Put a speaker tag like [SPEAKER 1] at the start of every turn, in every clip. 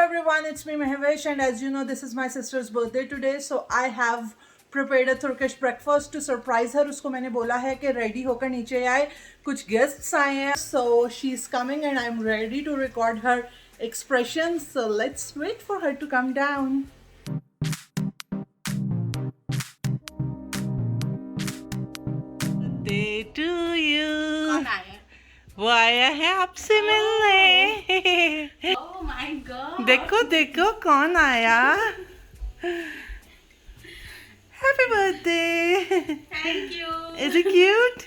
[SPEAKER 1] everyone, it's me Mehevesh, and as you know, this is my sister's birthday today, so I have prepared a Turkish breakfast to surprise her. उसको मैंने बोला है कि ready होकर नीचे आए, कुछ guests आए हैं, so she's coming and I'm ready to record her expressions. So let's wait for her to come down. Day to you.
[SPEAKER 2] कौन आया?
[SPEAKER 1] वो आया है आपसे मिलने.
[SPEAKER 2] Oh my god!
[SPEAKER 1] देखो देखो कौन आया. Happy birthday.
[SPEAKER 2] Thank you.
[SPEAKER 1] Is it cute?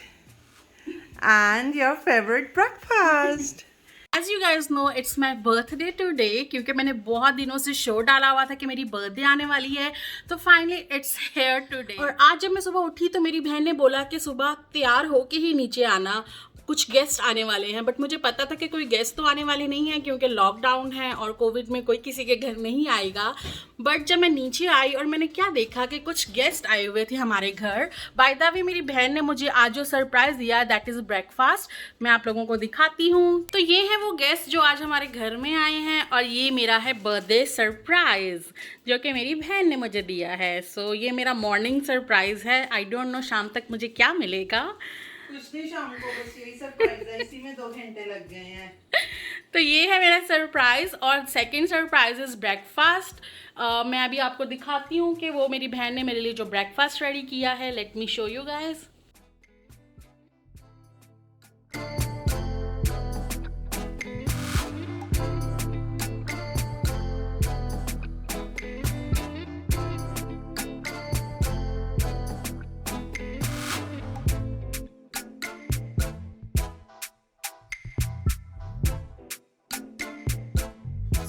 [SPEAKER 1] And your favorite breakfast.
[SPEAKER 2] As you guys know, it's my birthday today. क्योंकि मैंने बहुत दिनों से शो डाला हुआ था कि मेरी बर्थडे आने वाली है, तो फाइनली इट्स हेयर टुडे. और आज जब मैं सुबह उठी तो मेरी बहन ने बोला कि सुबह तैयार होके ही नीचे आना, कुछ गेस्ट आने वाले हैं. बट मुझे पता था कि कोई गेस्ट तो आने वाले नहीं है क्योंकि लॉकडाउन है और कोविड में कोई किसी के घर नहीं आएगा. बट जब मैं नीचे आई और मैंने क्या देखा कि कुछ गेस्ट आए हुए थे हमारे घर. बाय द वे मेरी बहन ने मुझे आज जो सरप्राइज़ दिया, दैट इज़ ब्रेकफास्ट. मैं आप लोगों को दिखाती हूँ. तो ये है वो गेस्ट जो आज हमारे घर में आए हैं और ये मेरा है बर्थडे सरप्राइज़ जो कि मेरी बहन ने मुझे दिया है. सो ये मेरा मॉर्निंग सरप्राइज़ है. आई डोंट नो शाम तक मुझे क्या मिलेगा.
[SPEAKER 1] कुछ नहीं, शाम को बस यही सरप्राइज है, इसी में 2 घंटे लग गए हैं.
[SPEAKER 2] तो ये है मेरा सरप्राइज़. और सेकंड सरप्राइज इज़ ब्रेकफास्ट. मैं अभी आपको दिखाती हूँ कि वो मेरी बहन ने मेरे लिए जो ब्रेकफास्ट रेडी किया है. Let me show you guys.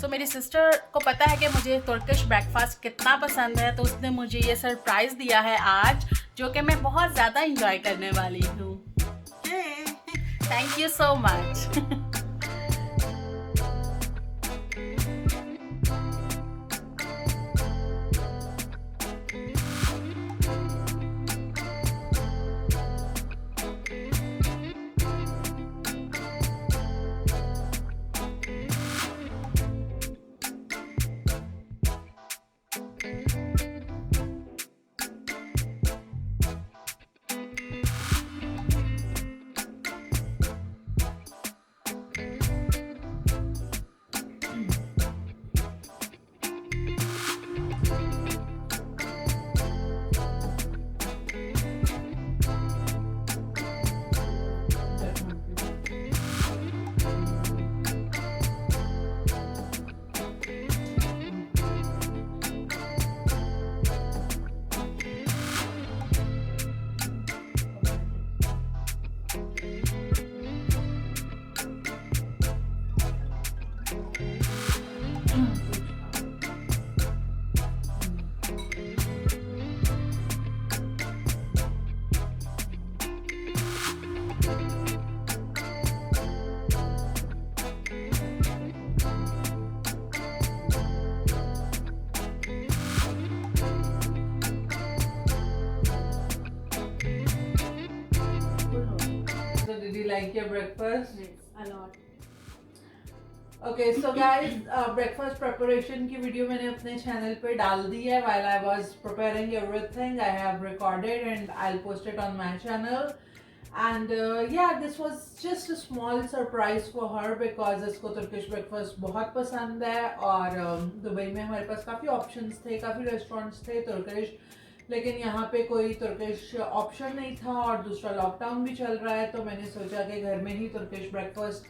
[SPEAKER 2] So मेरी सिस्टर को पता है कि मुझे तुर्किश ब्रेकफास्ट कितना पसंद है, तो उसने मुझे ये सरप्राइज़ दिया है आज, जो कि मैं बहुत ज़्यादा इंजॉय करने वाली हूँ. Thank you so much.
[SPEAKER 1] Did you like your breakfast?
[SPEAKER 2] A lot.
[SPEAKER 1] Okay, so guys, breakfast preparation की वीडियो मैंने अपने चैनल पे डाल दी है. While I was preparing everything, I have recorded and I'll post it on my channel. And yeah, this was just a small surprise for her because इसको Turkish breakfast बहुत पसंद है. और दुबई में हमारे पास काफ़ी options थे, काफ़ी restaurants थे Turkish, लेकिन यहाँ पे कोई तुर्किश ऑप्शन नहीं था और दूसरा लॉकडाउन भी चल रहा है. तो मैंने सोचा कि घर में ही तुर्किश ब्रेकफास्ट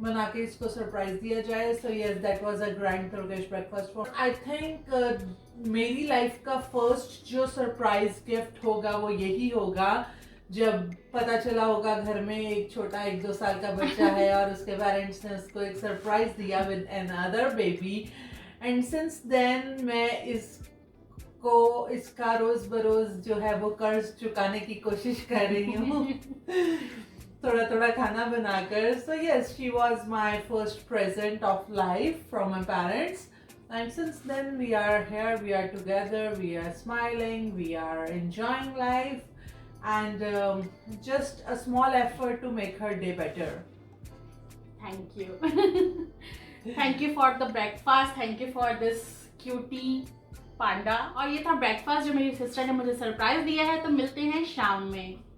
[SPEAKER 1] बना के इसको सरप्राइज दिया जाए. So yes, that was a grand Turkish breakfast for. I think मेरी लाइफ का फर्स्ट जो सरप्राइज गिफ्ट होगा वो यही होगा जब पता चला होगा घर में एक छोटा 1-2 साल का बच्चा है और उसके पेरेंट्स ने उसको एक सरप्राइज दिया with another baby. And since then मैं इसका रोज बरोज जो है वो कर्ज चुकाने की कोशिश कर रही हूँ. थोड़ा थोड़ा खाना बनाकर. So yes, she was my first present of life from my parents. And since then we are here, we are together, we are smiling, we are enjoying life, and just a small effort to make her day better.
[SPEAKER 2] Thank you. Thank you for the breakfast, thank you for this cutie panda. और ये था breakfast जो मेरी sister ने मुझे surprise दिया है। तो मिलते हैं शाम में।